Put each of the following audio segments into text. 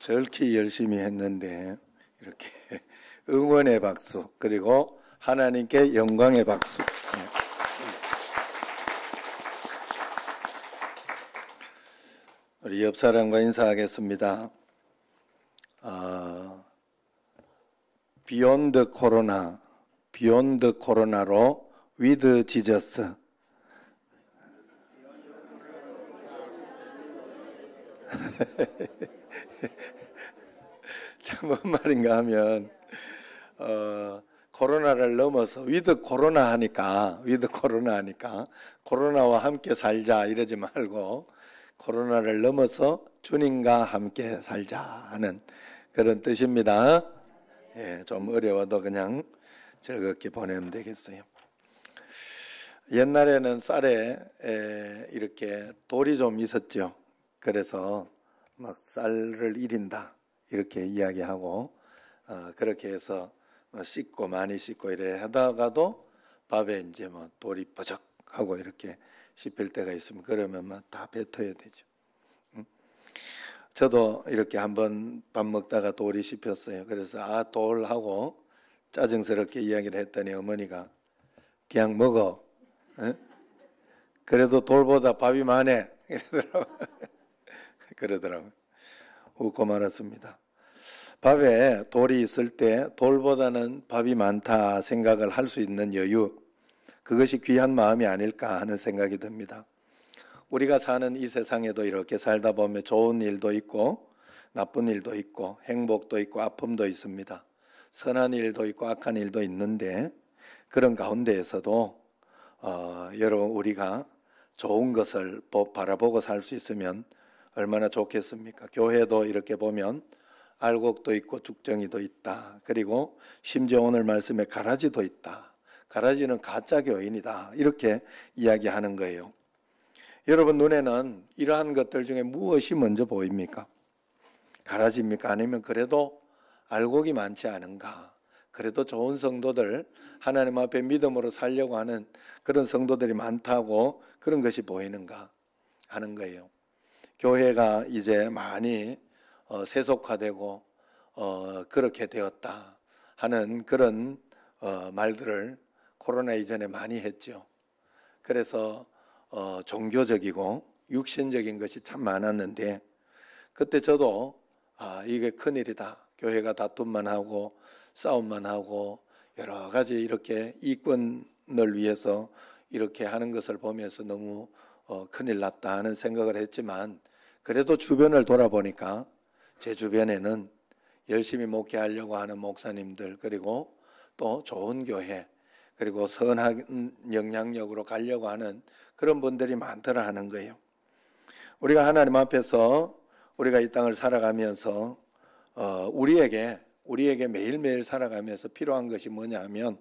절키 열심히 했는데 이렇게 응원의 박수, 그리고 하나님께 영광의 박수. 우리 옆 사람과 인사하겠습니다. 비욘드 코로나로 위드 지저스. 자, 뭔 말인가 하면 코로나를 넘어서 위드 코로나 하니까 코로나와 함께 살자 이러지 말고 코로나를 넘어서 주님과 함께 살자 하는 그런 뜻입니다. 예, 좀 어려워도 그냥 즐겁게 보내면 되겠어요. 옛날에는 쌀에 이렇게 돌이 좀 있었죠. 그래서 막 쌀을 이린다 이렇게 이야기하고 그렇게 해서 씻고 많이 씻고 이래 하다가도 밥에 이제 뭐 돌이 버적하고 이렇게 씹힐 때가 있으면 그러면 막 다 뱉어야 되죠. 저도 이렇게 한번 밥 먹다가 돌이 씹혔어요. 그래서 돌하고 짜증스럽게 이야기를 했더니 어머니가 그냥 먹어. 에? 그래도 돌보다 밥이 많아. 그러더라고요. 웃고 말았습니다. 밥에 돌이 있을 때 돌보다는 밥이 많다 생각을 할 수 있는 여유, 그것이 귀한 마음이 아닐까 하는 생각이 듭니다. 우리가 사는 이 세상에도 이렇게 살다 보면 좋은 일도 있고 나쁜 일도 있고 행복도 있고 아픔도 있습니다. 선한 일도 있고 악한 일도 있는데 그런 가운데에서도 여러분 우리가 좋은 것을 바라보고 살 수 있으면 얼마나 좋겠습니까? 교회도 이렇게 보면 알곡도 있고 죽정이도 있다. 그리고 심지어 오늘 말씀에 가라지도 있다. 가라지는 가짜 교인이다. 이렇게 이야기하는 거예요. 여러분 눈에는 이러한 것들 중에 무엇이 먼저 보입니까? 가라지입니까? 아니면 그래도 알곡이 많지 않은가? 그래도 좋은 성도들, 하나님 앞에 믿음으로 살려고 하는 그런 성도들이 많다고 그런 것이 보이는가 하는 거예요. 교회가 이제 많이 세속화되고 그렇게 되었다 하는 그런 말들을 코로나 이전에 많이 했죠. 그래서 종교적이고 육신적인 것이 참 많았는데 그때 저도 이게 큰일이다. 교회가 다툼만 하고 싸움만 하고 여러 가지 이렇게 이권을 위해서 이렇게 하는 것을 보면서 너무 큰일 났다 하는 생각을 했지만 그래도 주변을 돌아보니까 제 주변에는 열심히 목회하려고 하는 목사님들, 그리고 또 좋은 교회, 그리고 선한 영향력으로 가려고 하는 그런 분들이 많더라 하는 거예요. 우리가 하나님 앞에서 우리가 이 땅을 살아가면서 우리에게 매일매일 살아가면서 필요한 것이 뭐냐 하면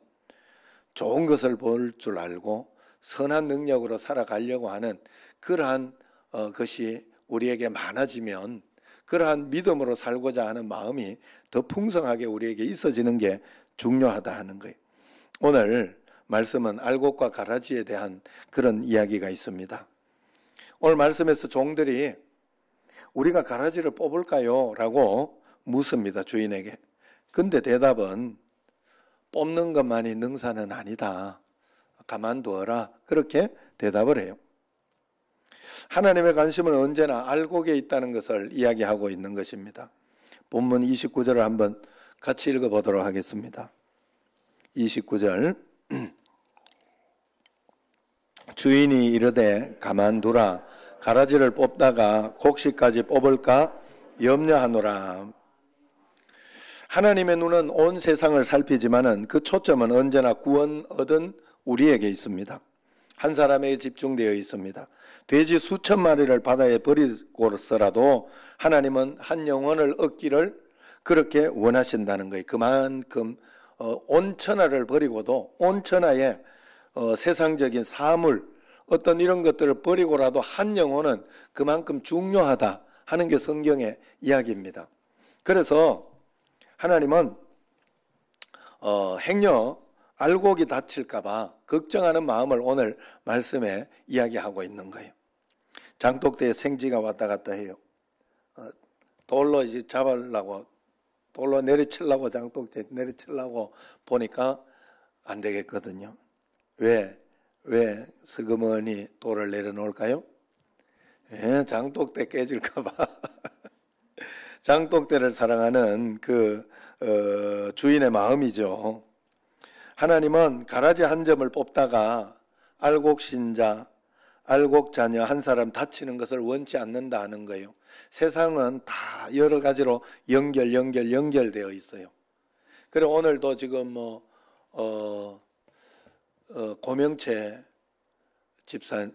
좋은 것을 볼 줄 알고 선한 능력으로 살아가려고 하는 그러한 것이 우리에게 많아지면 그러한 믿음으로 살고자 하는 마음이 더 풍성하게 우리에게 있어지는 게 중요하다 하는 거예요. 오늘 말씀은 알곡과 가라지에 대한 그런 이야기가 있습니다. 오늘 말씀에서 종들이 우리가 가라지를 뽑을까요? 라고 묻습니다. 주인에게. 근데 대답은 뽑는 것만이 능사는 아니다. 가만두어라. 그렇게 대답을 해요. 하나님의 관심은 언제나 알곡에 있다는 것을 이야기하고 있는 것입니다. 본문 29절을 한번 같이 읽어보도록 하겠습니다. 29절 주인이 이르되 가만두라. 가라지를 뽑다가 곡식까지 뽑을까 염려하노라. 하나님의 눈은 온 세상을 살피지만은 그 초점은 언제나 구원 얻은 우리에게 있습니다. 한 사람에게 집중되어 있습니다. 돼지 수천 마리를 바다에 버리고서라도 하나님은 한 영혼을 얻기를 그렇게 원하신다는 거예요. 그만큼 온 천하를 버리고도 온 천하의 세상적인 사물 어떤 이런 것들을 버리고라도 한 영혼은 그만큼 중요하다 하는 게 성경의 이야기입니다. 그래서 하나님은 행여 알곡이 다칠까 봐 걱정하는 마음을 오늘 말씀에 이야기하고 있는 거예요. 장독대에 생쥐가 왔다 갔다 해요. 돌로 이제 잡으려고, 돌로 내리치려고, 장독대 내리치려고 보니까 안 되겠거든요. 왜 슬그머니 돌을 내려놓을까요? 장독대 깨질까봐. 장독대를 사랑하는 그 주인의 마음이죠. 하나님은 가라지 한 점을 뽑다가 알곡신자, 알곡자녀 한 사람 다치는 것을 원치 않는다 하는 거예요. 세상은 다 여러 가지로 연결되어 있어요. 그래 오늘도 지금 고명채 집사와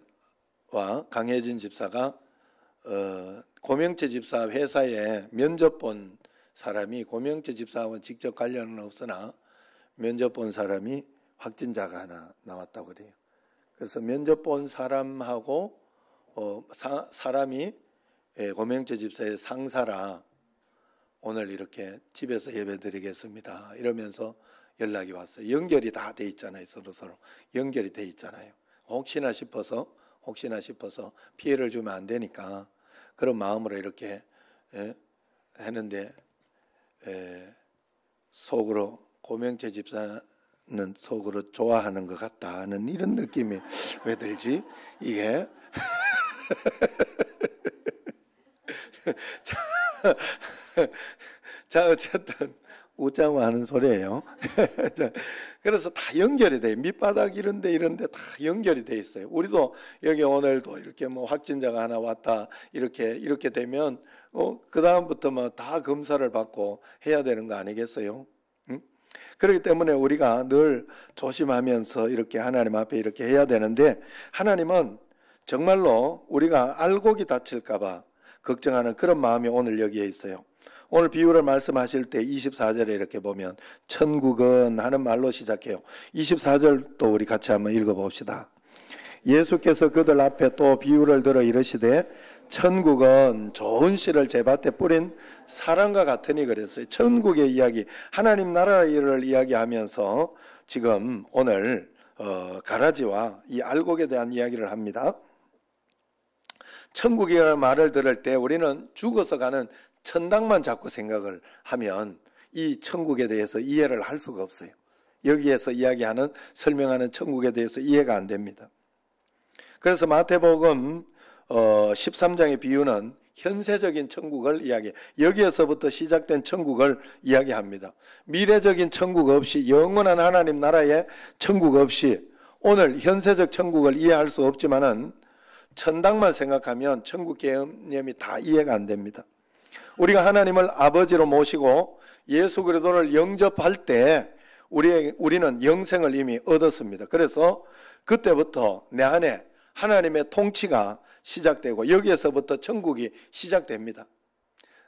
강혜진 집사가 고명채 집사 회사에 면접 본 사람이, 고명채 집사하고는 직접 관련은 없으나 면접 본 사람이 확진자가 하나 나왔다고 그래요. 그래서 면접 본 사람하고 사람이 고명채 집사의 상사라 오늘 이렇게 집에서 예배드리겠습니다 이러면서 연락이 왔어요. 연결이 다 돼 있잖아요. 서로 연결이 돼 있잖아요. 혹시나 싶어서 피해를 주면 안 되니까 그런 마음으로 이렇게 했는데 속으로 고명채 집사는 속으로 좋아하는 것 같다는 이런 느낌이 왜 들지? 이게 자 어쨌든 웃자고 하는 소리예요. 그래서 다 연결이 돼요. 밑바닥 이런데 다 연결이 돼 있어요. 우리도 여기 오늘도 이렇게 뭐 확진자가 하나 왔다 이렇게 되면 그 다음부터 뭐 다 검사를 받고 해야 되는 거 아니겠어요? 응? 그렇기 때문에 우리가 늘 조심하면서 이렇게 하나님 앞에 이렇게 해야 되는데, 하나님은 정말로 우리가 알곡이 다칠까봐 걱정하는 그런 마음이 오늘 여기에 있어요. 오늘 비유를 말씀하실 때 24절에 이렇게 보면 천국은 하는 말로 시작해요. 24절도 우리 같이 한번 읽어봅시다. 예수께서 그들 앞에 또 비유를 들어 이르시되 천국은 좋은 씨를 제밭에 뿌린 사람과 같으니 그랬어요. 천국의 이야기, 하나님 나라를 이야기하면서 지금 오늘 가라지와 이 알곡에 대한 이야기를 합니다. 천국이라는 말을 들을 때 우리는 죽어서 가는 천당만 자꾸 생각을 하면 이 천국에 대해서 이해를 할 수가 없어요. 여기에서 이야기하는, 설명하는 천국에 대해서 이해가 안 됩니다. 그래서 마태복음 13장의 비유는 현세적인 천국을 이야기해요. 여기에서부터 시작된 천국을 이야기합니다. 미래적인 천국 없이, 영원한 하나님 나라의 천국 없이 오늘 현세적 천국을 이해할 수 없지만은 천당만 생각하면 천국 개념이 다 이해가 안 됩니다. 우리가 하나님을 아버지로 모시고 예수 그리스도를 영접할 때 우리는 영생을 이미 얻었습니다. 그래서 그때부터 내 안에 하나님의 통치가 시작되고 여기에서부터 천국이 시작됩니다.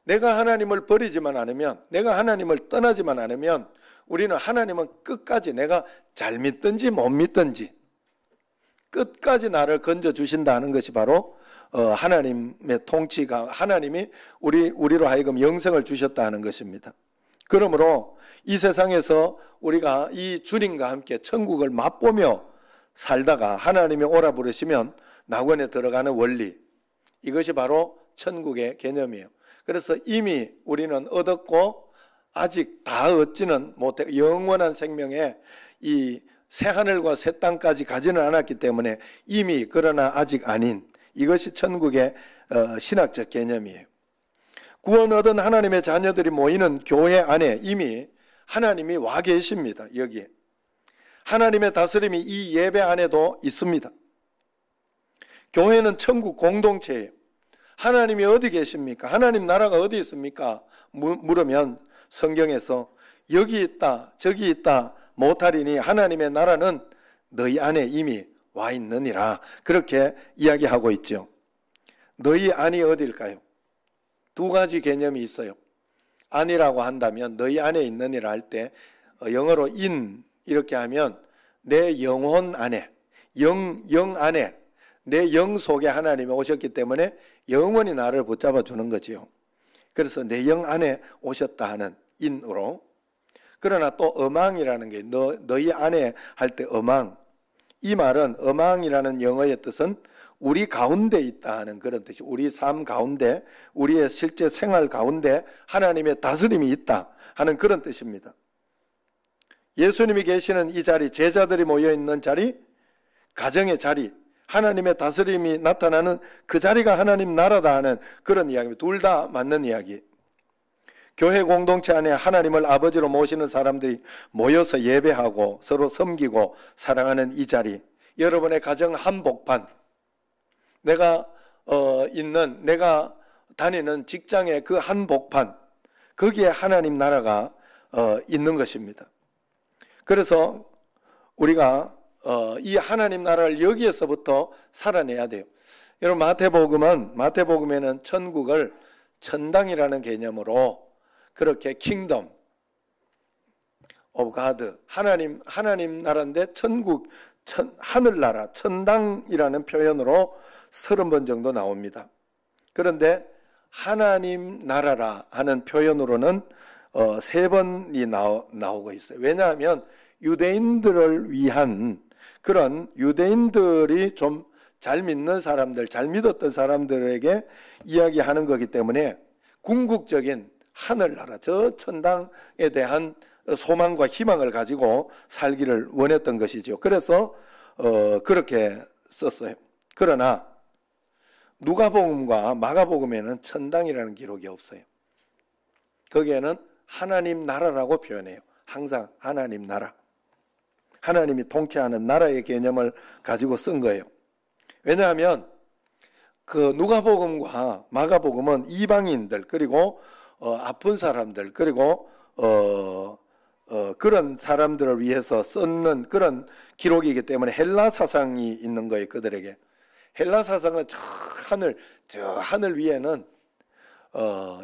내가 하나님을 버리지만 않으면, 내가 하나님을 떠나지만 않으면 우리는 하나님은 끝까지, 내가 잘 믿든지 못 믿든지 끝까지 나를 건져주신다는 것이 바로 하나님의 통치가, 하나님이 우리로 하여금 영생을 주셨다는 것입니다. 그러므로 이 세상에서 우리가 이 주님과 함께 천국을 맛보며 살다가 하나님이 오라 부르시면 낙원에 들어가는 원리, 이것이 바로 천국의 개념이에요. 그래서 이미 우리는 얻었고 아직 다 얻지는 못해, 영원한 생명에 이 새하늘과 새 땅까지 가지는 않았기 때문에 이미, 그러나 아직 아닌, 이것이 천국의 신학적 개념이에요. 구원 얻은 하나님의 자녀들이 모이는 교회 안에 이미 하나님이 와 계십니다. 여기에 하나님의 다스림이 이 예배 안에도 있습니다. 교회는 천국 공동체예요. 하나님이 어디 계십니까? 하나님 나라가 어디 있습니까? 물으면 성경에서 여기 있다 저기 있다 못하리니 하나님의 나라는 너희 안에 이미 와 있느니라, 그렇게 이야기하고 있죠. 너희 안이 어딜까요? 두 가지 개념이 있어요. 안이라고 한다면, 너희 안에 있느니라 할 때 영어로 in 이렇게 하면 내 영혼 안에, 영 안에, 내 영 속에 하나님이 오셨기 때문에 영원히 나를 붙잡아 주는 거지요. 그래서 내 영 안에 오셨다 하는 in으로. 그러나 또 어망이라는 게 너희 안에 할 때 어망, 이 말은 어망이라는 영어의 뜻은 우리 가운데 있다 하는 그런 뜻이, 우리 삶 가운데, 우리의 실제 생활 가운데 하나님의 다스림이 있다 하는 그런 뜻입니다. 예수님이 계시는 이 자리, 제자들이 모여있는 자리, 가정의 자리, 하나님의 다스림이 나타나는 그 자리가 하나님 나라다 하는 그런 이야기입니다. 둘 다 맞는 이야기. 교회 공동체 안에 하나님을 아버지로 모시는 사람들이 모여서 예배하고 서로 섬기고 사랑하는 이 자리, 여러분의 가정 한복판, 내가 다니는 직장의 그 한복판, 거기에 하나님 나라가 있는 것입니다. 그래서 우리가 이 하나님 나라를 여기에서부터 살아내야 돼요. 여러분, 마태복음에는 천국을 천당이라는 개념으로 그렇게 킹덤 오브 가드, 하나님 나라인데 천국, 하늘나라, 천당이라는 표현으로 30번 정도 나옵니다. 그런데 하나님 나라라 하는 표현으로는 3번이 나오고 있어요. 왜냐하면 유대인들을 위한, 그런 유대인들이 좀 잘 믿는 사람들, 잘 믿었던 사람들에게 이야기하는 거기 때문에 궁극적인 하늘나라, 저 천당에 대한 소망과 희망을 가지고 살기를 원했던 것이죠. 그래서 그렇게 썼어요. 그러나 누가복음과 마가복음에는 천당이라는 기록이 없어요. 거기에는 하나님 나라라고 표현해요. 항상 하나님 나라, 하나님이 통치하는 나라의 개념을 가지고 쓴 거예요. 왜냐하면 그 누가복음과 마가복음은 이방인들, 그리고 아픈 사람들, 그리고 그런 사람들을 위해서 썼는 그런 기록이기 때문에 헬라 사상이 있는 거예요. 그들에게 헬라 사상은 저 하늘 위에는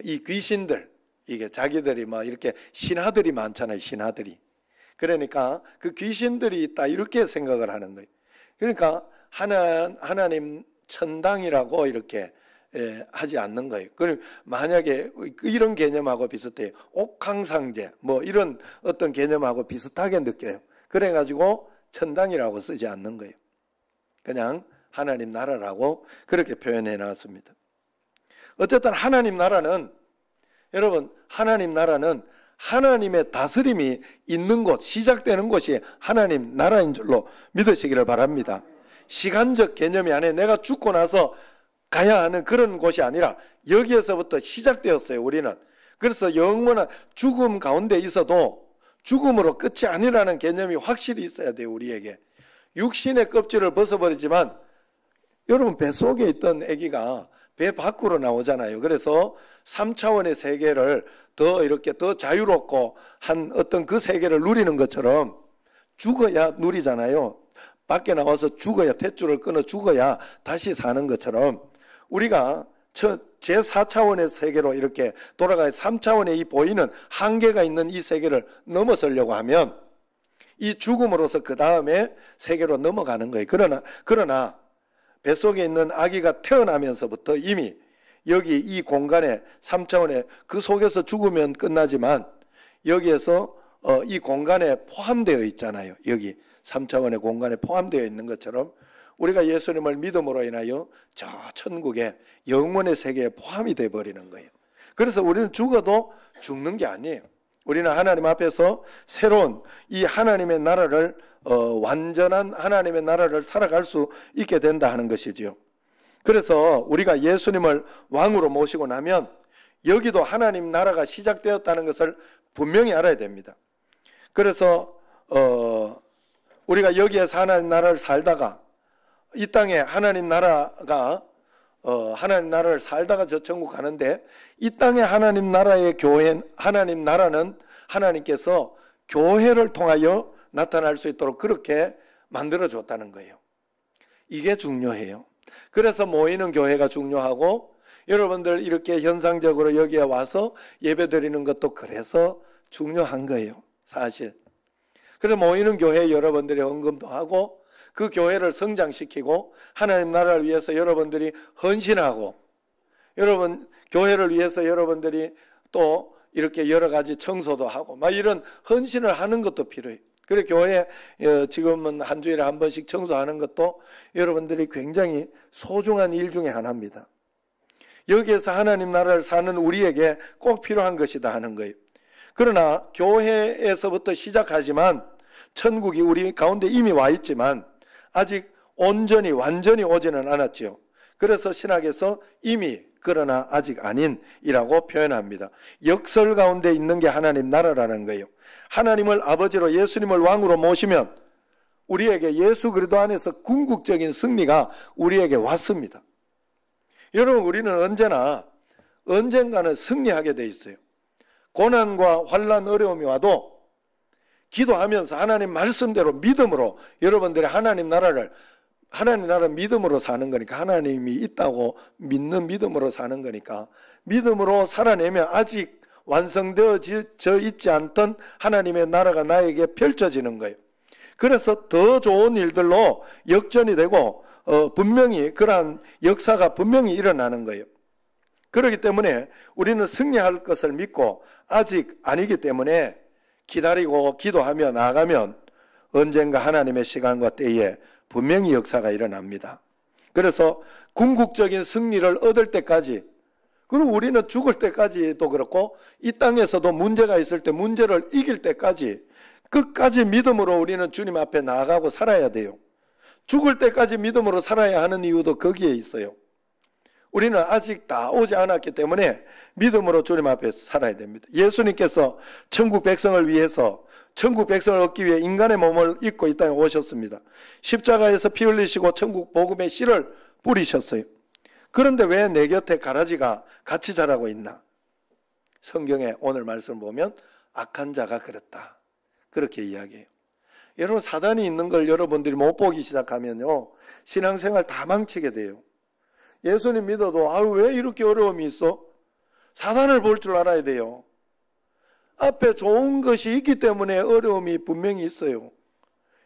이 귀신들, 이게 자기들이 막 이렇게 신하들이 많잖아요. 신하들이. 그러니까 그 귀신들이 있다 이렇게 생각을 하는 거예요. 그러니까 하나님 천당이라고 이렇게 하지 않는 거예요. 만약에 이런 개념하고 비슷해요. 옥황상제 뭐 이런 어떤 개념하고 비슷하게 느껴요. 그래가지고 천당이라고 쓰지 않는 거예요. 그냥 하나님 나라라고 그렇게 표현해 놨습니다. 어쨌든 하나님 나라는, 여러분, 하나님 나라는 하나님의 다스림이 있는 곳, 시작되는 곳이 하나님 나라인 줄로 믿으시기를 바랍니다. 시간적 개념이 아니라 내가 죽고 나서 가야 하는 그런 곳이 아니라 여기에서부터 시작되었어요. 우리는. 그래서 영원한 죽음 가운데 있어도 죽음으로 끝이 아니라는 개념이 확실히 있어야 돼요. 우리에게. 육신의 껍질을 벗어버리지만 여러분, 뱃속에 있던 아기가 배 밖으로 나오잖아요. 그래서 3차원의 세계를 더 자유롭고 한 어떤 그 세계를 누리는 것처럼 죽어야 누리잖아요. 밖에 나와서 죽어야, 탯줄을 끊어 죽어야 다시 사는 것처럼 우리가 제4차원의 세계로 이렇게 돌아가야 3차원의 이 보이는 한계가 있는 이 세계를 넘어서려고 하면 이 죽음으로서 그 다음에 세계로 넘어가는 거예요. 그러나 뱃속에 있는 아기가 태어나면서부터 이미 여기 이 공간에 3차원에 그 속에서 죽으면 끝나지만 여기에서 이 공간에 포함되어 있잖아요. 여기 3차원의 공간에 포함되어 있는 것처럼 우리가 예수님을 믿음으로 인하여 저 천국의 영원의 세계에 포함이 되어버리는 거예요. 그래서 우리는 죽어도 죽는 게 아니에요. 우리는 하나님 앞에서 새로운 이 하나님의 나라를 완전한 하나님의 나라를 살아갈 수 있게 된다 하는 것이지요. 그래서 우리가 예수님을 왕으로 모시고 나면 여기도 하나님 나라가 시작되었다는 것을 분명히 알아야 됩니다. 그래서 우리가 여기에서 하나님 나라를 살다가 이 땅에 하나님 나라를 살다가 저 천국 가는데 이 땅에 하나님 나라의 하나님 나라는 하나님께서 교회를 통하여 나타날 수 있도록 그렇게 만들어 줬다는 거예요. 이게 중요해요. 그래서 모이는 교회가 중요하고 여러분들 이렇게 현상적으로 여기에 와서 예배 드리는 것도 그래서 중요한 거예요. 사실. 그래서 모이는 교회에 여러분들이 헌금도 하고 그 교회를 성장시키고 하나님 나라를 위해서 여러분들이 헌신하고 여러분 교회를 위해서 여러분들이 또 이렇게 여러 가지 청소도 하고 막 이런 헌신을 하는 것도 필요해요. 그래 교회 지금은 한 주일에 한 번씩 청소하는 것도 여러분들이 굉장히 소중한 일 중에 하나입니다. 여기에서 하나님 나라를 사는 우리에게 꼭 필요한 것이다 하는 거예요. 그러나 교회에서부터 시작하지만 천국이 우리 가운데 이미 와 있지만 아직 온전히 완전히 오지는 않았지요. 그래서 신학에서 이미 그러나 아직 아닌이라고 표현합니다. 역설 가운데 있는 게 하나님 나라라는 거예요. 하나님을 아버지로 예수님을 왕으로 모시면 우리에게 예수 그리스도 안에서 궁극적인 승리가 우리에게 왔습니다. 여러분 우리는 언젠가는 승리하게 돼 있어요. 고난과 환난 어려움이 와도 기도하면서 하나님 말씀대로 믿음으로 여러분들이 하나님 나라 믿음으로 사는 거니까 하나님이 있다고 믿는 믿음으로 사는 거니까 믿음으로 살아내면 아직 완성되어져 있지 않던 하나님의 나라가 나에게 펼쳐지는 거예요. 그래서 더 좋은 일들로 역전이 되고 분명히 그러한 역사가 분명히 일어나는 거예요. 그렇기 때문에 우리는 승리할 것을 믿고 아직 아니기 때문에 기다리고 기도하며 나아가면 언젠가 하나님의 시간과 때에 분명히 역사가 일어납니다. 그래서 궁극적인 승리를 얻을 때까지, 그리고 우리는 죽을 때까지도 그렇고 이 땅에서도 문제가 있을 때 문제를 이길 때까지 끝까지 믿음으로 우리는 주님 앞에 나아가고 살아야 돼요. 죽을 때까지 믿음으로 살아야 하는 이유도 거기에 있어요. 우리는 아직 다 오지 않았기 때문에 믿음으로 주님 앞에 살아야 됩니다. 예수님께서 천국 백성을 위해서 천국 백성을 얻기 위해 인간의 몸을 입고 이 땅에 오셨습니다. 십자가에서 피 흘리시고 천국 복음의 씨를 뿌리셨어요. 그런데 왜 내 곁에 가라지가 같이 자라고 있나? 성경에 오늘 말씀을 보면 악한 자가 그랬다, 그렇게 이야기해요. 여러분 사단이 있는 걸 여러분들이 못 보기 시작하면요 신앙생활 다 망치게 돼요. 예수님 믿어도 왜 이렇게 어려움이 있어? 사단을 볼 줄 알아야 돼요. 앞에 좋은 것이 있기 때문에 어려움이 분명히 있어요.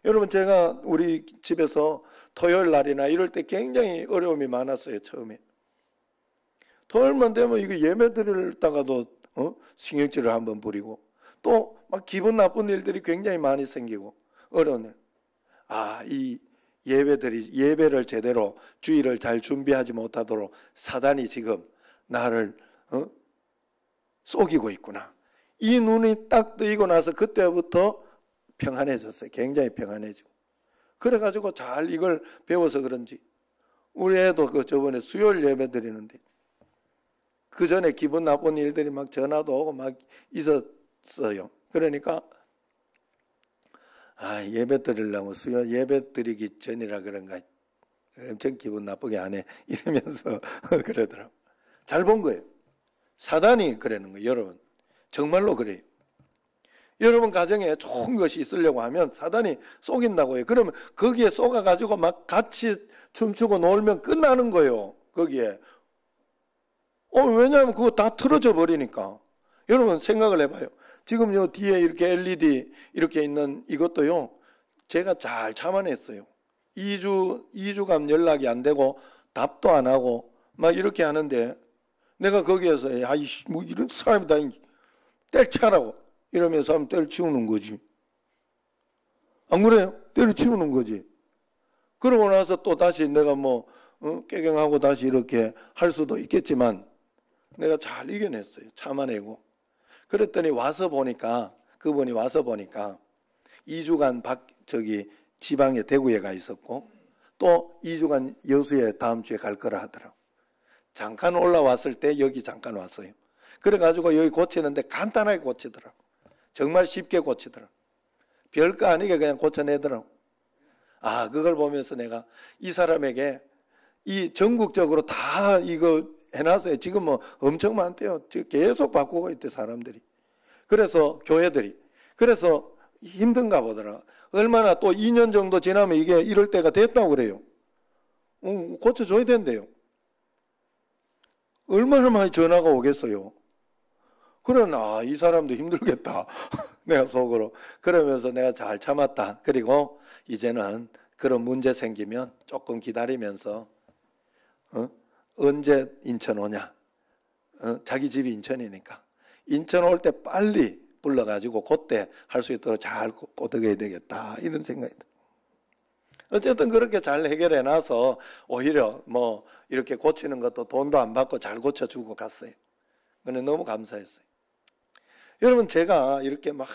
여러분 제가 우리 집에서 토요일 날이나 이럴 때 굉장히 어려움이 많았어요. 처음에 토요일만 되면 이거 예배 드리다가도 신경질을 한번 부리고 또 막 기분 나쁜 일들이 굉장히 많이 생기고 어려운 일. 이 예배를 제대로 주일을 잘 준비하지 못하도록 사단이 지금 나를 속이고 있구나. 이 눈이 딱 뜨이고 나서 그때부터 평안해졌어요. 굉장히 평안해지고. 그래가지고 잘 이걸 배워서 그런지 우리 애도 저번에 수요일 예배 드리는데 그 전에 기분 나쁜 일들이 막 전화도 오고 막 있었어요. 그러니까 예배 드리려면 수요 예배 드리기 전이라 그런가 엄청 기분 나쁘게 안 해 이러면서 그러더라고요. 잘 본 거예요. 사단이 그러는 거예요. 여러분 정말로 그래요. 여러분 가정에 좋은 것이 있으려고 하면 사단이 속인다고 해요. 그러면 거기에 속아가지고 막 같이 춤추고 놀면 끝나는 거예요. 거기에. 왜냐하면 그거 다 틀어져 버리니까. 여러분 생각을 해봐요. 지금 요 뒤에 이렇게 LED 이렇게 있는 이것도요 제가 잘 참아냈어요. 2주간 연락이 안 되고 답도 안 하고 막 이렇게 하는데 내가 거기에서 뭐 이런 사람이다 때려치라고 이러면서 하면 때려치우는 거지. 안 그래요? 때려치우는 거지. 그러고 나서 또 다시 내가 깨갱하고 다시 이렇게 할 수도 있겠지만 내가 잘 이겨냈어요. 참아내고. 그랬더니 그분이 와서 보니까 2주간 지방에 대구에 가 있었고 또 2주간 여수에 다음 주에 갈 거라 하더라고. 잠깐 올라왔을 때 여기 잠깐 왔어요. 그래가지고 여기 고치는데 간단하게 고치더라고. 정말 쉽게 고치더라고. 별거 아니게 그냥 고쳐내더라고. 그걸 보면서 내가 이 사람에게 이 전국적으로 다 이거 해놨어요. 지금 엄청 많대요. 계속 바꾸고 있대 사람들이. 그래서 교회들이. 그래서 힘든가 보더라. 얼마나 또 2년 정도 지나면 이게 이럴 때가 됐다고 그래요. 고쳐줘야 된대요. 얼마나 많이 전화가 오겠어요. 그러나 이 사람도 힘들겠다. 내가 속으로. 그러면서 내가 잘 참았다. 그리고 이제는 그런 문제 생기면 조금 기다리면서 언제 인천 오냐. 자기 집이 인천이니까. 인천 올 때 빨리 불러가지고 그때 할 수 있도록 잘 꼬드겨야 되겠다 이런 생각이 들어요. 어쨌든 그렇게 잘 해결해 놔서 오히려 뭐 이렇게 고치는 것도 돈도 안 받고 잘 고쳐주고 갔어요. 근데 너무 감사했어요. 여러분 제가 이렇게 막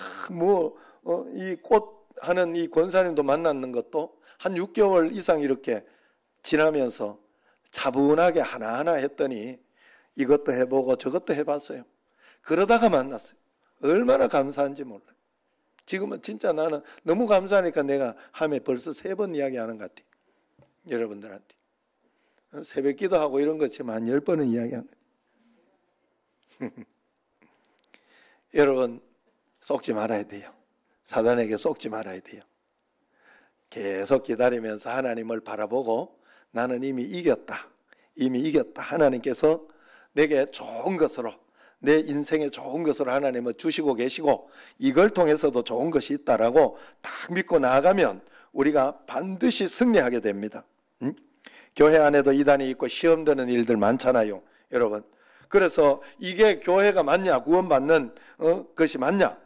이 꽃 하는 이 권사님도 만났는 것도 한 6개월 이상 이렇게 지나면서 차분하게 하나하나 했더니 이것도 해보고 저것도 해봤어요. 그러다가 만났어요. 얼마나 감사한지 몰라요. 지금은 진짜 나는 너무 감사하니까 내가 하루에 벌써 3번 이야기하는 것 같아요. 여러분들한테. 새벽 기도하고 이런 것지만 한 10번은 이야기하는 거예요. 여러분 속지 말아야 돼요. 사단에게 속지 말아야 돼요. 계속 기다리면서 하나님을 바라보고 나는 이미 이겼다. 이미 이겼다. 하나님께서 내게 좋은 것으로 내 인생에 좋은 것으로 하나님은 주시고 계시고 이걸 통해서도 좋은 것이 있다라고 딱 믿고 나아가면 우리가 반드시 승리하게 됩니다. 교회 안에도 이단이 있고 시험 드는 일들 많잖아요. 여러분. 그래서 이게 교회가 맞냐 구원받는 것이 맞냐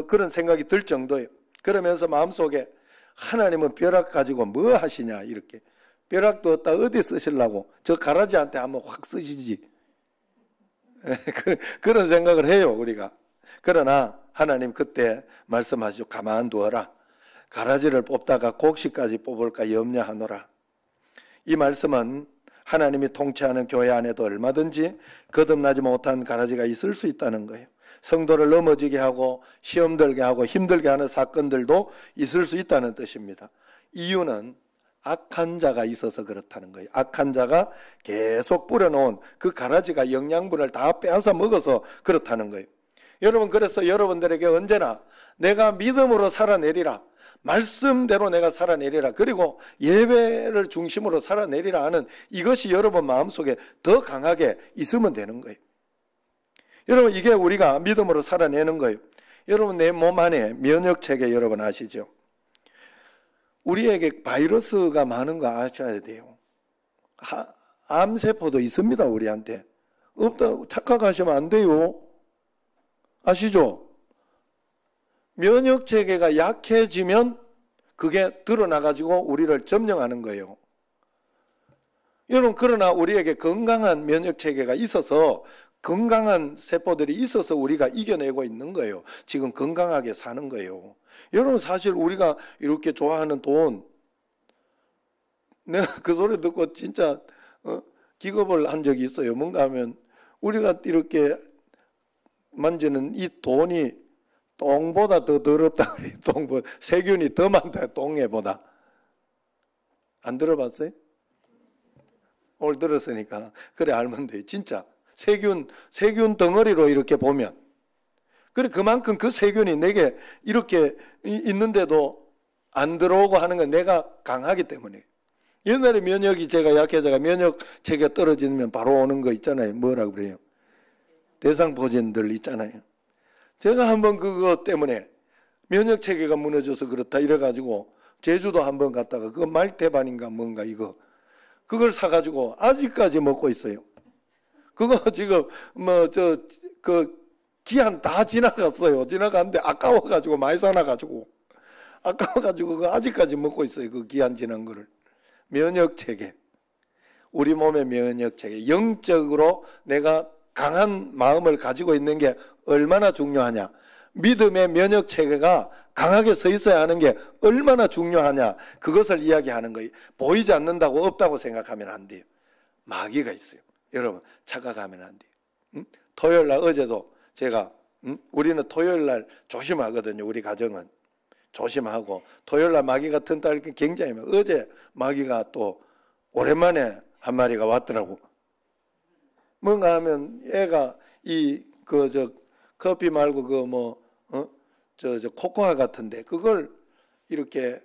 그런 생각이 들 정도예요. 그러면서 마음속에 하나님은 벼락 가지고 뭐 하시냐 이렇게 벼락도 없다 어디 쓰시려고 저 가라지한테 한번 확 쓰시지 그런 생각을 해요 우리가. 그러나 하나님 그때 말씀하시죠. 가만두어라. 가라지를 뽑다가 곡식까지 뽑을까 염려하노라. 이 말씀은 하나님이 통치하는 교회 안에도 얼마든지 거듭나지 못한 가라지가 있을 수 있다는 거예요. 성도를 넘어지게 하고 시험 들게 하고 힘들게 하는 사건들도 있을 수 있다는 뜻입니다. 이유는 악한 자가 있어서 그렇다는 거예요. 악한 자가 계속 뿌려놓은 그 가라지가 영양분을 다 빼앗아 먹어서 그렇다는 거예요. 여러분 그래서 여러분들에게 언제나 내가 믿음으로 살아내리라. 말씀대로 내가 살아내리라. 그리고 예배를 중심으로 살아내리라 하는 이것이 여러분 마음속에 더 강하게 있으면 되는 거예요. 여러분 이게 우리가 믿음으로 살아내는 거예요. 여러분 내 몸 안에 면역체계 여러분 아시죠? 우리에게 바이러스가 많은 거 아셔야 돼요. 암세포도 있습니다 우리한테. 없다 착각하시면 안 돼요. 아시죠? 면역체계가 약해지면 그게 드러나가지고 우리를 점령하는 거예요. 여러분 그러나 우리에게 건강한 면역체계가 있어서 건강한 세포들이 있어서 우리가 이겨내고 있는 거예요. 지금 건강하게 사는 거예요. 여러분 사실 우리가 이렇게 좋아하는 돈 내가 그 소리 듣고 진짜 기겁을 한 적이 있어요. 뭔가 하면 우리가 이렇게 만지는 이 돈이 똥보다 더 더럽다 그래요. 세균이 더 많다 똥에보다. 안 들어봤어요? 오늘 들었으니까 그래 알면 돼요. 진짜 세균 덩어리로 이렇게 보면 그래 그만큼 그 세균이 내게 이렇게 있는데도 안 들어오고 하는 건 내가 강하기 때문에. 옛날에 면역이 제가 약해져가 면역 체계가 떨어지면 바로 오는 거 있잖아요. 뭐라고 그래요? 대상포진들 있잖아요. 제가 한번 그거 때문에 면역 체계가 무너져서 그렇다 이래가지고 제주도 한번 갔다가 그거 말대반인가 뭔가 이거 그걸 사가지고 아직까지 먹고 있어요. 그거 지금 그 기한 다 지나갔어요. 지나갔는데 아까워가지고 많이 사놔가지고 그거 아직까지 먹고 있어요. 그 기한 지난 거를. 면역 체계. 우리 몸의 면역 체계. 영적으로 내가 강한 마음을 가지고 있는 게 얼마나 중요하냐. 믿음의 면역 체계가 강하게 서 있어야 하는 게 얼마나 중요하냐. 그것을 이야기하는 거예요. 보이지 않는다고 없다고 생각하면 안 돼요. 마귀가 있어요. 여러분 착각하면 안 돼요. 토요일 날 어제도 제가 우리는 토요일 날 조심하거든요. 우리 가정은 조심하고 토요일 날 마귀가 튼다 이렇게 굉장히 어제 마귀가 또 오랜만에 한 마리가 왔더라고. 뭔가 하면 애가 커피 말고 코코아 같은데 그걸 이렇게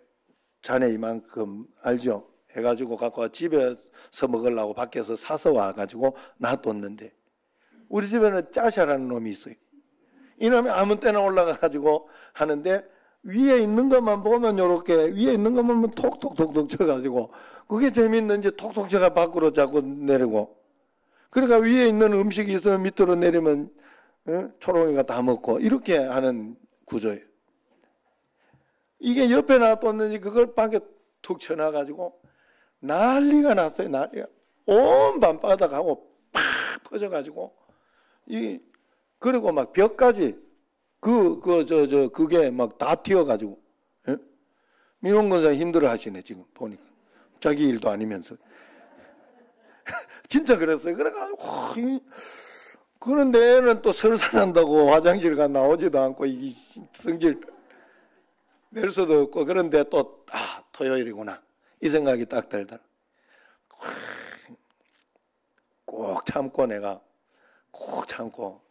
잔에 이만큼 알죠? 해가지고 갖고 와 집에서 먹으려고 밖에서 사서 와가지고 놔뒀는데 우리 집에는 짜샤라는 놈이 있어요. 이 놈이 아무 때나 올라가가지고 하는데 위에 있는 것만 보면 요렇게 위에 있는 것만 보면 톡톡톡톡 쳐가지고 그게 재밌는지 톡톡 쳐가 밖으로 자꾸 내리고 그러니까 위에 있는 음식이 있으면 밑으로 내리면 초롱이가 다 먹고 이렇게 하는 구조예요. 이게 옆에 놔뒀는지 그걸 밖에 툭 쳐놔가지고 난리가 났어요. 난리가. 온 밤바닥하고 팍 퍼져가지고 그리고 막 벽까지 그게 막 다 튀어가지고. 예? 민원검사 힘들어 하시네 지금 보니까. 자기 일도 아니면서. 진짜 그랬어요. 그래가지고 그런데 애는 또 설사난다고 화장실 가 나오지도 않고 이 성질 낼 수도 없고. 그런데 또 토요일이구나 이 생각이 딱 들더라. 꼭 참고 내가 꼭 참고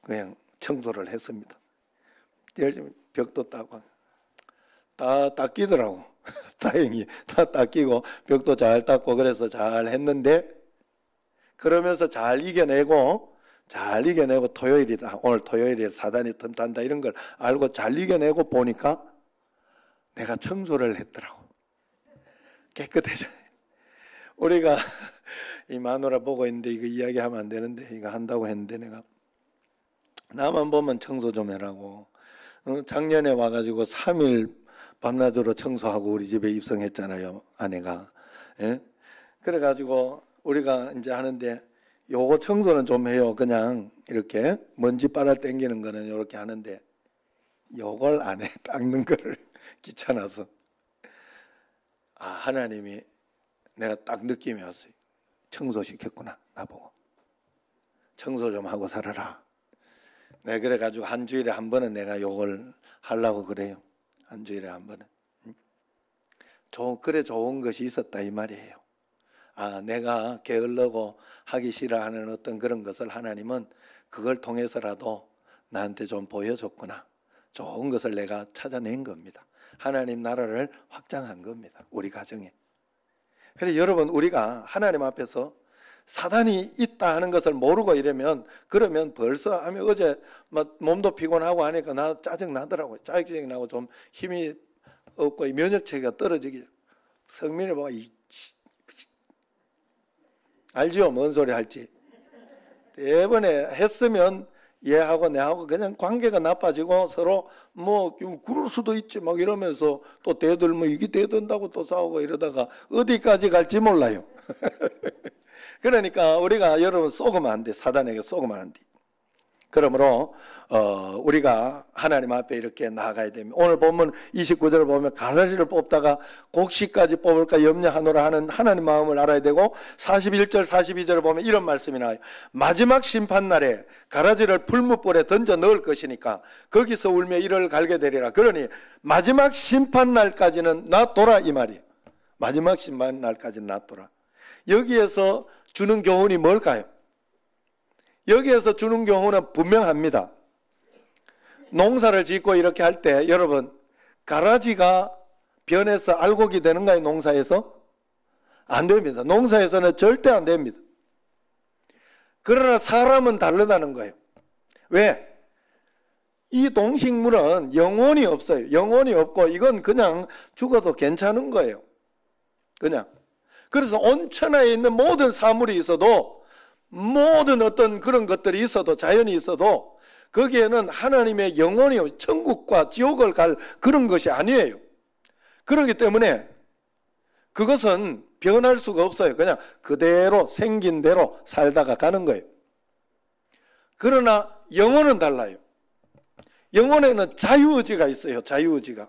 그냥 청소를 했습니다. 열심히 벽도 닦고 다 닦이더라고. 다행히 다 닦이고 벽도 잘 닦고 그래서 잘 했는데, 그러면서 잘 이겨내고 토요일이다, 오늘 토요일에 사단이 틈탄다 이런 걸 알고 잘 이겨내고 보니까 내가 청소를 했더라고. 깨끗해져요. 우리가 이 마누라 보고 있는데 이거 이야기하면 안 되는데 이거 한다고 했는데 내가 나만 보면 청소 좀 해라고. 작년에 와가지고 3일 밤낮으로 청소하고 우리 집에 입성했잖아요, 아내가. 예? 그래가지고 우리가 이제 하는데 요거 청소는 좀 해요. 그냥 이렇게 먼지 빨아 당기는 거는 이렇게 하는데 요걸 안 해. 닦는 거를 귀찮아서. 하나님이 내가 딱 느낌이 왔어요. 청소시켰구나, 나보고. 청소 좀 하고 살아라. 네, 그래가지고 한 주일에 한 번은 내가 요걸 하려고 그래요. 한 주일에 한 번은. 그래 좋은 것이 있었다 이 말이에요. 내가 게을르고 하기 싫어하는 어떤 그런 것을 하나님은 그걸 통해서라도 나한테 좀 보여줬구나. 좋은 것을 내가 찾아낸 겁니다. 하나님 나라를 확장한 겁니다, 우리 가정에. 그래서 여러분, 우리가 하나님 앞에서 사단이 있다 하는 것을 모르고 이러면, 그러면 벌써 어제 몸도 피곤하고 하니까 나 짜증 나더라고요. 짜증 나고 좀 힘이 없고 면역 체계가 떨어지기. 성민이 보면 알지요? 뭔 소리 할지. 대번에 했으면 얘하고 내하고 그냥 관계가 나빠지고 서로 그럴 수도 있지 막 이러면서 또 대들면 이게 대든다고 또 싸우고 이러다가 어디까지 갈지 몰라요. 그러니까 우리가 여러분 속으면 안 돼. 사단에게 속으면 안 돼. 그러므로 우리가 하나님 앞에 이렇게 나아가야 됩니다. 오늘 보면 29절을 보면 가라지를 뽑다가 곡식까지 뽑을까 염려하노라 하는 하나님 마음을 알아야 되고, 41절 42절을 보면 이런 말씀이 나와요. 마지막 심판날에 가라지를 풀무불에 던져 넣을 것이니까 거기서 울며 이를 갈게 되리라. 그러니 마지막 심판날까지는 놔둬라 이 말이에요. 마지막 심판날까지는 놔둬라. 여기에서 주는 교훈이 뭘까요? 여기에서 주는 교훈은 분명합니다. 농사를 짓고 이렇게 할 때 여러분, 가라지가 변해서 알곡이 되는가요? 농사에서? 안 됩니다. 농사에서는 절대 안 됩니다. 그러나 사람은 다르다는 거예요. 왜? 이 동식물은 영혼이 없어요. 영혼이 없고 이건 그냥 죽어도 괜찮은 거예요. 그냥. 그래서 온 천하에 있는 모든 사물이 있어도, 모든 어떤 그런 것들이 있어도, 자연이 있어도 거기에는 하나님의 영혼이 천국과 지옥을 갈 그런 것이 아니에요. 그렇기 때문에 그것은 변할 수가 없어요. 그냥 그대로 생긴 대로 살다가 가는 거예요. 그러나 영혼은 달라요. 영혼에는 자유의지가 있어요. 자유의지가.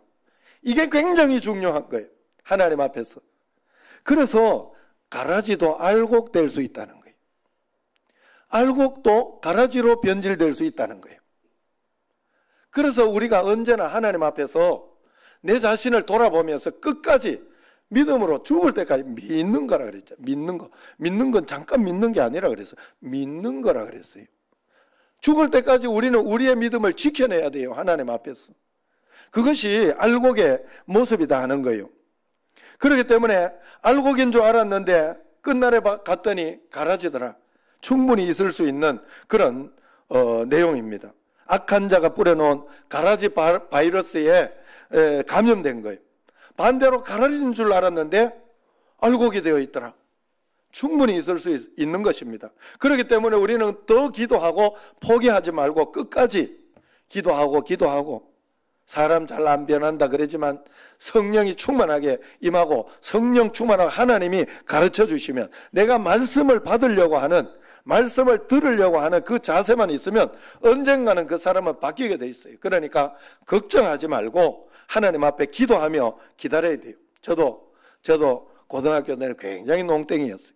이게 굉장히 중요한 거예요, 하나님 앞에서. 그래서 가라지도 알곡될 수 있다는 거예요. 알곡도 가라지로 변질될 수 있다는 거예요. 그래서 우리가 언제나 하나님 앞에서 내 자신을 돌아보면서 끝까지 믿음으로 죽을 때까지 믿는 거라 그랬죠. 믿는 거. 믿는 건 잠깐 믿는 게 아니라 그랬어요. 믿는 거라 그랬어요. 죽을 때까지 우리는 우리의 믿음을 지켜내야 돼요, 하나님 앞에서. 그것이 알곡의 모습이다 하는 거예요. 그렇기 때문에 알곡인 줄 알았는데 끝날에 갔더니 가라지더라. 충분히 있을 수 있는 그런 내용입니다. 악한 자가 뿌려놓은 가라지 바이러스에 감염된 거예요. 반대로 가라지인 줄 알았는데 알곡이 되어 있더라. 충분히 있을 수 있는 것입니다. 그렇기 때문에 우리는 더 기도하고 포기하지 말고 끝까지 기도하고 사람 잘 안 변한다 그러지만 성령이 충만하게 임하고 성령 충만하고 하나님이 가르쳐 주시면 내가 말씀을 받으려고 하는, 말씀을 들으려고 하는 그 자세만 있으면 언젠가는 그 사람은 바뀌게 돼 있어요. 그러니까 걱정하지 말고 하나님 앞에 기도하며 기다려야 돼요. 저도 고등학교 때는 굉장히 농땡이였어요.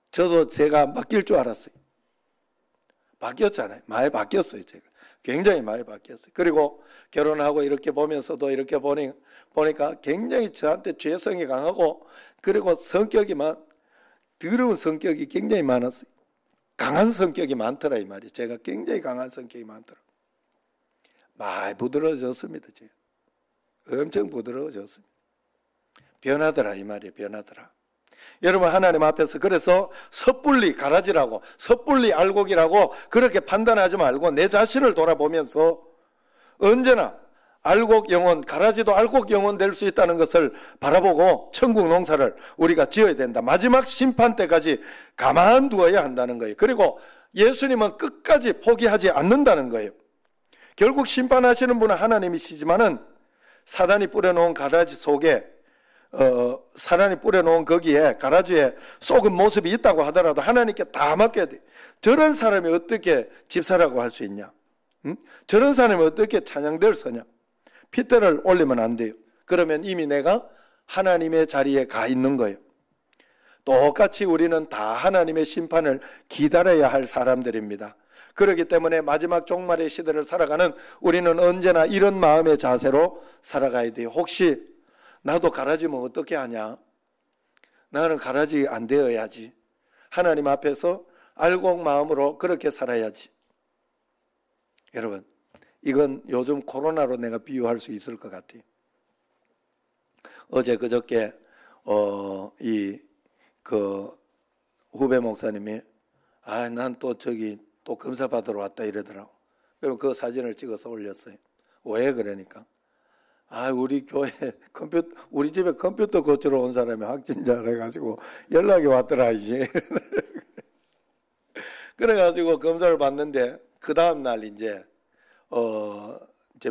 저도 제가 바뀔 줄 알았어요. 바뀌었잖아요. 많이 바뀌었어요. 제가 굉장히 많이 바뀌었어요. 그리고 결혼하고 이렇게 보면서도 이렇게 보니까 굉장히 저한테 죄성이 강하고, 그리고 더러운 성격이 굉장히 많았어요. 강한 성격이 많더라 이 말이에요. 제가 굉장히 강한 성격이 많더라. 많이 부드러워졌습니다. 제가 엄청 부드러워졌습니다. 변하더라 이 말이에요. 변하더라. 여러분, 하나님 앞에서 그래서 섣불리 가라지라고, 섣불리 알곡이라고 그렇게 판단하지 말고 내 자신을 돌아보면서 언제나 알곡 영혼, 가라지도 알곡 영혼 될 수 있다는 것을 바라보고 천국 농사를 우리가 지어야 된다. 마지막 심판 때까지 가만두어야 한다는 거예요. 그리고 예수님은 끝까지 포기하지 않는다는 거예요. 결국 심판하시는 분은 하나님이시지만은 사단이 뿌려놓은 가라지 속에 사단이 뿌려놓은 거기에 가라지에 썩은 모습이 있다고 하더라도 하나님께 다 맡겨야 돼. 저런 사람이 어떻게 집사라고 할 수 있냐? 저런 사람이 어떻게 찬양될 서냐? 핏대를 올리면 안 돼요. 그러면 이미 내가 하나님의 자리에 가 있는 거예요. 똑같이 우리는 다 하나님의 심판을 기다려야 할 사람들입니다. 그렇기 때문에 마지막 종말의 시대를 살아가는 우리는 언제나 이런 마음의 자세로 살아가야 돼요. 혹시 나도 가라지면 어떻게 하냐? 나는 가라지 안 되어야지. 하나님 앞에서 알곡 마음으로 그렇게 살아야지. 여러분, 이건 요즘 코로나로 내가 비유할 수 있을 것 같아요. 어제 그저께 후배 목사님이 난 또 검사 받으러 왔다 이러더라고. 그럼 그 사진을 찍어서 올렸어요. 왜 그러니까? 우리 교회 우리 집에 컴퓨터 고치러 온 사람이 확진자라 해가지고 연락이 왔더라 이제. 그래가지고 검사를 받는데 그 다음 날 이제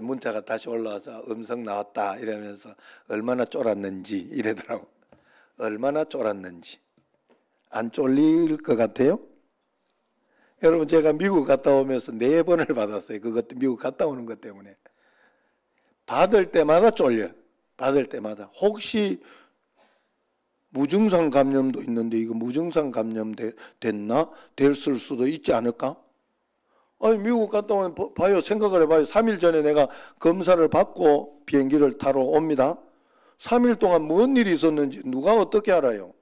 문자가 다시 올라와서 음성 나왔다 이러면서 얼마나 쫄았는지 이러더라고. 얼마나 쫄았는지. 안 쫄릴 것 같아요? 여러분, 제가 미국 갔다 오면서 4번을 받았어요. 그것도 미국 갔다 오는 것 때문에. 받을 때마다 쫄려요. 받을 때마다. 혹시 무증상 감염도 있는데 이거 무증상 감염 됐나? 됐을 수도 있지 않을까? 미국 갔다 오면 봐요. 생각을 해봐요. 3일 전에 내가 검사를 받고 비행기를 타러 옵니다. 3일 동안 뭔 일이 있었는지 누가 어떻게 알아요?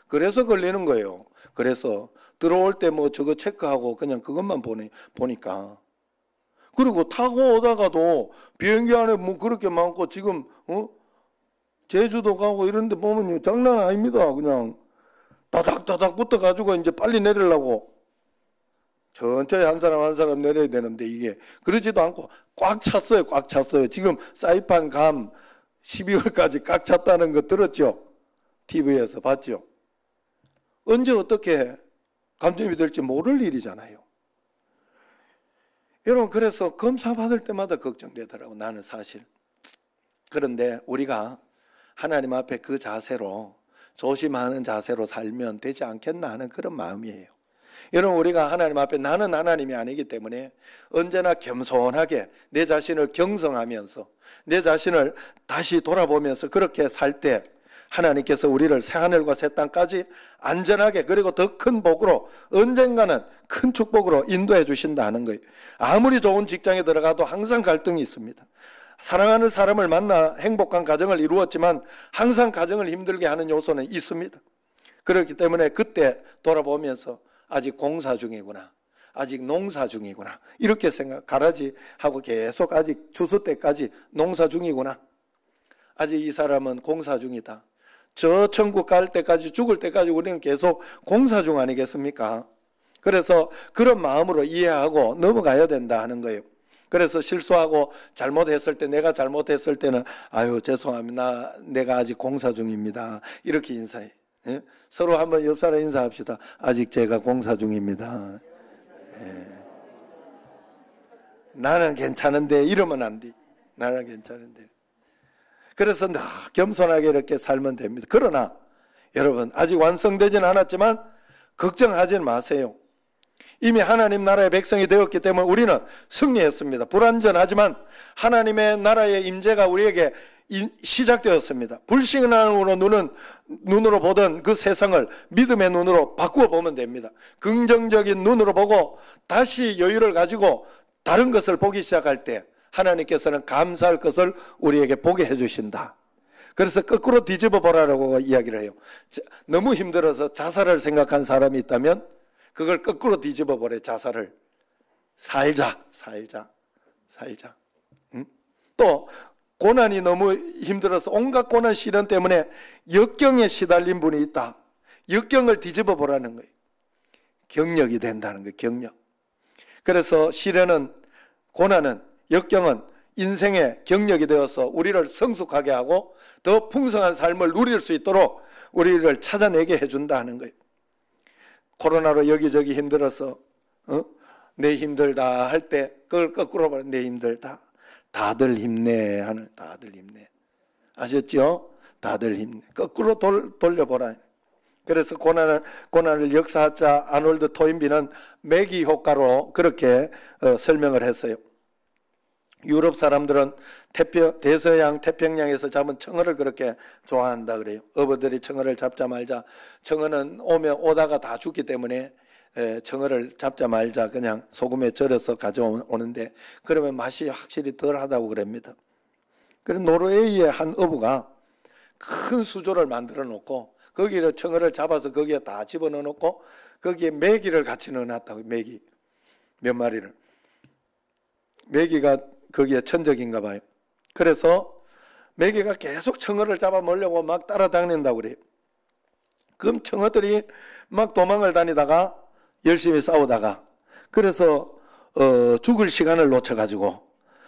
그래서 걸리는 거예요. 그래서 들어올 때 저거 체크하고 그냥 그것만 보니까. 그리고 타고 오다가도 비행기 안에 그렇게 많고 지금 제주도 가고 이런 데 보면 장난 아닙니다. 그냥 다닥다닥 붙어가지고 이제 빨리 내리려고 천천히 한 사람 내려야 되는데 이게 그러지도 않고 꽉 찼어요. 꽉 찼어요. 지금 사이판 감 12월까지 꽉 찼다는 거 들었죠? TV에서 봤죠? 언제 어떻게 감염이 될지 모를 일이잖아요. 여러분, 그래서 검사 받을 때마다 걱정되더라고, 나는 사실. 그런데 우리가 하나님 앞에 그 자세로, 조심하는 자세로 살면 되지 않겠나 하는 그런 마음이에요. 여러분, 우리가 하나님 앞에 나는 하나님이 아니기 때문에 언제나 겸손하게 내 자신을 경성하면서 내 자신을 다시 돌아보면서 그렇게 살 때 하나님께서 우리를 새하늘과 새 땅까지 안전하게, 그리고 더 큰 복으로, 언젠가는 큰 축복으로 인도해 주신다는 거예요. 아무리 좋은 직장에 들어가도 항상 갈등이 있습니다. 사랑하는 사람을 만나 행복한 가정을 이루었지만 항상 가정을 힘들게 하는 요소는 있습니다. 그렇기 때문에 그때 돌아보면서 아직 공사 중이구나, 아직 농사 중이구나, 이렇게 가라지하고 계속 아직 추수 때까지 농사 중이구나, 아직 이 사람은 공사 중이다, 저 천국 갈 때까지, 죽을 때까지 우리는 계속 공사 중 아니겠습니까? 그래서 그런 마음으로 이해하고 넘어가야 된다 하는 거예요. 그래서 실수하고 잘못했을 때, 내가 잘못했을 때는 죄송합니다, 내가 아직 공사 중입니다, 이렇게 인사해. 예? 서로 한번 옆 사람 인사합시다. 아직 제가 공사 중입니다. 예. 나는 괜찮은데 이러면 안 돼. 나는 괜찮은데. 그래서 겸손하게 이렇게 살면 됩니다. 그러나 여러분 아직 완성되지는 않았지만 걱정하지는 마세요. 이미 하나님 나라의 백성이 되었기 때문에 우리는 승리했습니다. 불완전하지만 하나님의 나라의 임재가 우리에게 시작되었습니다. 불신앙으로 눈으로 보던 그 세상을 믿음의 눈으로 바꾸어 보면 됩니다. 긍정적인 눈으로 보고 다시 여유를 가지고 다른 것을 보기 시작할 때 하나님께서는 감사할 것을 우리에게 보게 해주신다. 그래서 거꾸로 뒤집어 보라고 이야기를 해요. 너무 힘들어서 자살을 생각한 사람이 있다면 그걸 거꾸로 뒤집어 보래. 자살을. 살자. 응? 또 고난이 너무 힘들어서 온갖 고난 시련 때문에 역경에 시달린 분이 있다. 역경을 뒤집어 보라는 거예요. 경력이 된다는 거예요. 경력. 그래서 시련은, 고난은, 역경은 인생의 경력이 되어서 우리를 성숙하게 하고 더 풍성한 삶을 누릴 수 있도록 우리를 찾아내게 해준다 하는 거예요. 코로나로 여기저기 힘들어서 내 힘들다 할 때 그걸 거꾸로 말해. 내 힘들다. 다들 힘내 하는, 다들 힘내. 아셨죠? 다들 힘내. 거꾸로 돌려보라. 그래서 고난을 역사학자 아놀드 토인비는 매기 효과로 그렇게 설명을 했어요. 유럽 사람들은 대서양 태평양에서 잡은 청어를 그렇게 좋아한다 그래요. 어부들이 청어를 잡자 말자, 청어는 오다가 다 죽기 때문에 청어를 잡자 말자 그냥 소금에 절여서 가져오는데 그러면 맛이 확실히 덜하다고 그럽니다. 그래서 노르웨이의 한 어부가 큰 수조를 만들어 놓고 거기에 청어를 잡아서 거기에 다 집어넣어 놓고 거기에 메기를 같이 넣어놨다고. 메기 몇 마리를. 메기가 거기에 천적인가 봐요. 그래서 메기가 계속 청어를 잡아먹으려고 막 따라다닌다고 그래요. 그럼 청어들이 막 도망을 다니다가 열심히 싸우다가 그래서 죽을 시간을 놓쳐가지고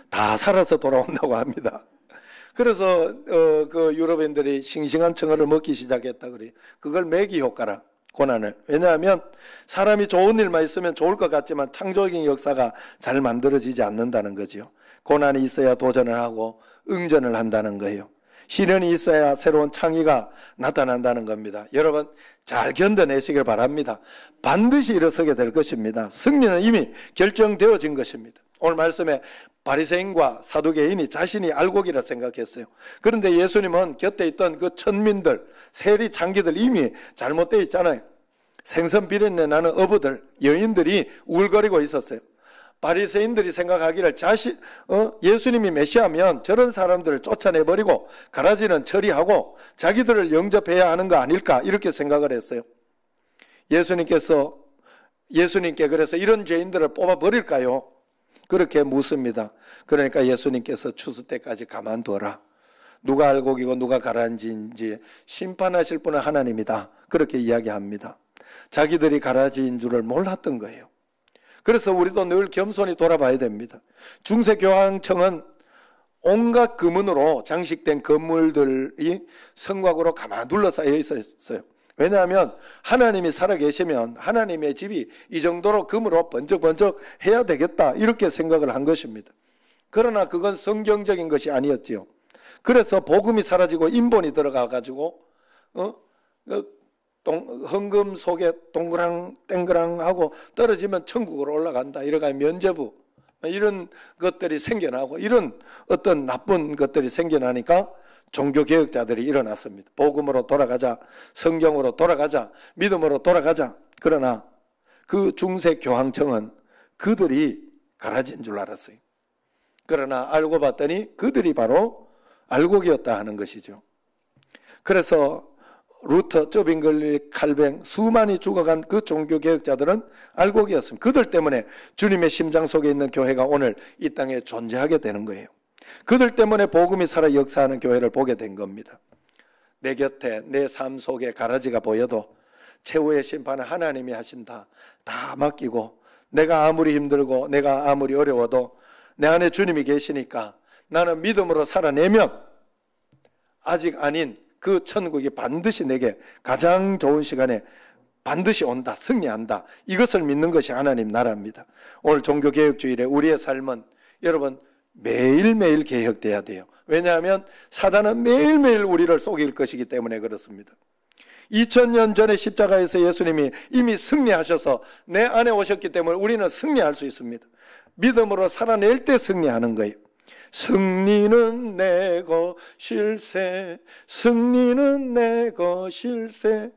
다 살아서 돌아온다고 합니다. 그래서 그 유럽인들이 싱싱한 청어를 먹기 시작했다 그래요. 그걸 매기 효과라. 고난을. 왜냐하면 사람이 좋은 일만 있으면 좋을 것 같지만 창조적인 역사가 잘 만들어지지 않는다는 거죠. 고난이 있어야 도전을 하고 응전을 한다는 거예요. 시련이 있어야 새로운 창의가 나타난다는 겁니다. 여러분 잘 견뎌내시길 바랍니다. 반드시 일어서게 될 것입니다. 승리는 이미 결정되어진 것입니다. 오늘 말씀에 바리새인과 사두개인이 자신이 알곡이라 생각했어요. 그런데 예수님은 곁에 있던 그 천민들, 세리 장기들 이미 잘못되어 있잖아요. 생선 비린내 나는 어부들, 여인들이 울거리고 있었어요. 바리새인들이 생각하기를 예수님이 메시아면 저런 사람들을 쫓아내버리고 가라지는 처리하고 자기들을 영접해야 하는 거 아닐까 이렇게 생각을 했어요. 예수님께 그래서 이런 죄인들을 뽑아버릴까요? 그렇게 묻습니다. 그러니까 예수님께서 추수 때까지 가만두어라. 누가 알곡이고 누가 가라지인지 심판하실 분은 하나님이다. 그렇게 이야기합니다. 자기들이 가라지인 줄을 몰랐던 거예요. 그래서 우리도 늘 겸손히 돌아봐야 됩니다. 중세교황청은 온갖 금은으로 장식된 건물들이 성곽으로 가만 둘러싸여 있었어요. 왜냐하면 하나님이 살아계시면 하나님의 집이 이 정도로 금으로 번쩍번쩍 해야 되겠다 이렇게 생각을 한 것입니다. 그러나 그건 성경적인 것이 아니었지요. 그래서 복음이 사라지고 인본이 들어가 가지고 헌금 속에 동그랑 땡그랑 하고 떨어지면 천국으로 올라간다. 이래가 면죄부 이런 것들이 생겨나고 이런 어떤 나쁜 것들이 생겨나니까 종교개혁자들이 일어났습니다. 복음으로 돌아가자, 성경으로 돌아가자, 믿음으로 돌아가자. 그러나 그 중세교황청은 그들이 가라지인 줄 알았어요. 그러나 알고 봤더니 그들이 바로 알곡이었다 하는 것이죠. 그래서 루터, 쪼빙글리, 칼뱅 수많이 죽어간 그 종교개혁자들은 알곡이었습니다. 그들 때문에 주님의 심장 속에 있는 교회가 오늘 이 땅에 존재하게 되는 거예요. 그들 때문에 복음이 살아 역사하는 교회를 보게 된 겁니다. 내 곁에 내 삶 속에 가라지가 보여도 최후의 심판은 하나님이 하신다. 다 맡기고 내가 아무리 힘들고 내가 아무리 어려워도 내 안에 주님이 계시니까 나는 믿음으로 살아내면 아직 아닌 그 천국이 반드시 내게 가장 좋은 시간에 반드시 온다, 승리한다. 이것을 믿는 것이 하나님 나라입니다. 오늘 종교개혁주일에 우리의 삶은 여러분 매일매일 개혁돼야 돼요. 왜냐하면 사단은 매일매일 우리를 속일 것이기 때문에 그렇습니다. 2000년 전에 십자가에서 예수님이 이미 승리하셔서 내 안에 오셨기 때문에 우리는 승리할 수 있습니다. 믿음으로 살아낼 때 승리하는 거예요. 승리는 내 것일세, 승리는 내 것일세,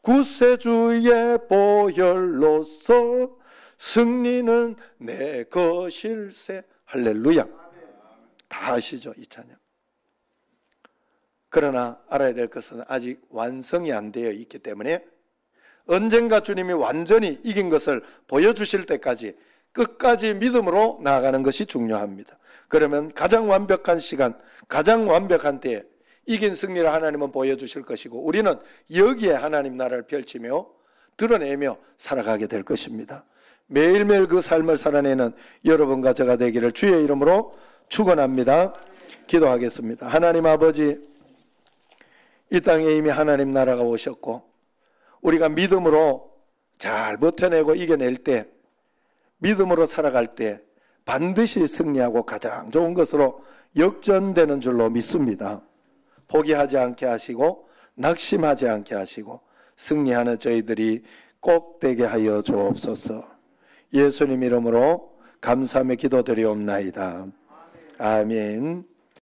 구세주의 보혈로서 승리는 내 것일세. 할렐루야. 다 아시죠, 이 찬양. 그러나 알아야 될 것은 아직 완성이 안 되어 있기 때문에 언젠가 주님이 완전히 이긴 것을 보여주실 때까지 끝까지 믿음으로 나아가는 것이 중요합니다. 그러면 가장 완벽한 시간, 가장 완벽한 때에 이긴 승리를 하나님은 보여주실 것이고 우리는 여기에 하나님 나라를 펼치며 드러내며 살아가게 될 것입니다. 매일매일 그 삶을 살아내는 여러분과 제가 되기를 주의 이름으로 축원합니다. 기도하겠습니다. 하나님 아버지, 이 땅에 이미 하나님 나라가 오셨고 우리가 믿음으로 잘 버텨내고 이겨낼 때, 믿음으로 살아갈 때 반드시 승리하고 가장 좋은 것으로 역전되는 줄로 믿습니다. 포기하지 않게 하시고 낙심하지 않게 하시고 승리하는 저희들이 꼭 되게 하여 주옵소서. 예수님 이름으로 감사하며 기도드리옵나이다. 아멘.